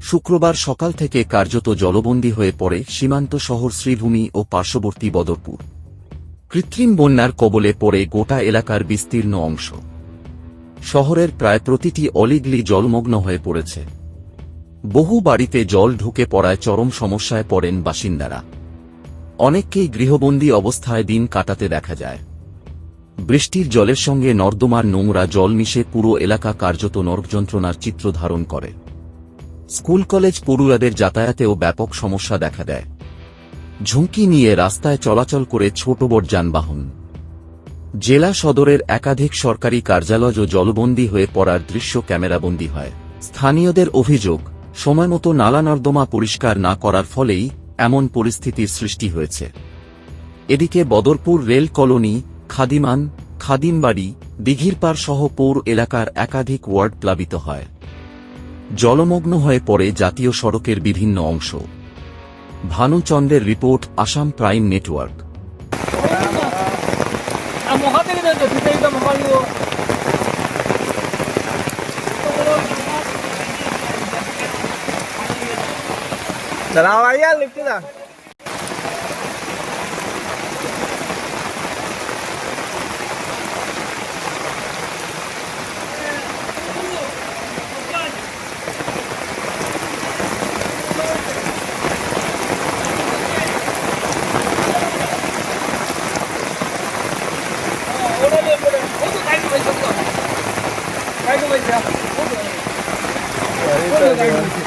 শুক্রবার সকাল থেকে কার্যত জলবন্দী হয়ে পড়ে সীমান্ত শহর শ্রীভূমি ও পার্শ্ববর্তী বদরপুর। কৃত্রিম বন্যার কবলে পড়ে গোটা এলাকার বিস্তীর্ণ অংশ। শহরের প্রায় প্রতিটি অলিগলি জলমগ্ন হয়ে পড়েছে। বহু বাড়িতে জল ঢুকে পড়ায় চরম সমস্যায় পড়েন বাসিন্দারা। অনেককেই গৃহবন্দী অবস্থায় দিন কাটাতে দেখা যায়। বৃষ্টির জলের সঙ্গে নর্দমার নোংরা জল মিশে পুরো এলাকা কার্যত নরকযন্ত্রণার চিত্র ধারণ করে। স্কুল কলেজ পড়ুয়াদের যাতায়াতেও ব্যাপক সমস্যা দেখা দেয়। ঝুঁকি নিয়ে রাস্তায় চলাচল করে ছোট বড় যানবাহন। জেলা সদরের একাধিক সরকারি কার্যালয়ও জলবন্দী হয়ে পড়ার দৃশ্য ক্যামেরাবন্দী হয়। স্থানীয়দের অভিযোগ, সময়মতো নালা নর্দমা পরিষ্কার না করার ফলেই এমন পরিস্থিতির সৃষ্টি হয়েছে। এদিকে বদরপুর রেল কলোনি, খাদিমান, খাদিমবাড়ি, দিঘিরপাড় সহ পৌর এলাকার একাধিক ওয়ার্ড প্লাবিত হয়। জলমগ্ন হয়ে পড়ে জাতীয় সড়কের বিভিন্ন অংশ। ভানু চন্দ্রের রিপোর্ট, আসাম প্রাইম নেটওয়ার্ক। 가이드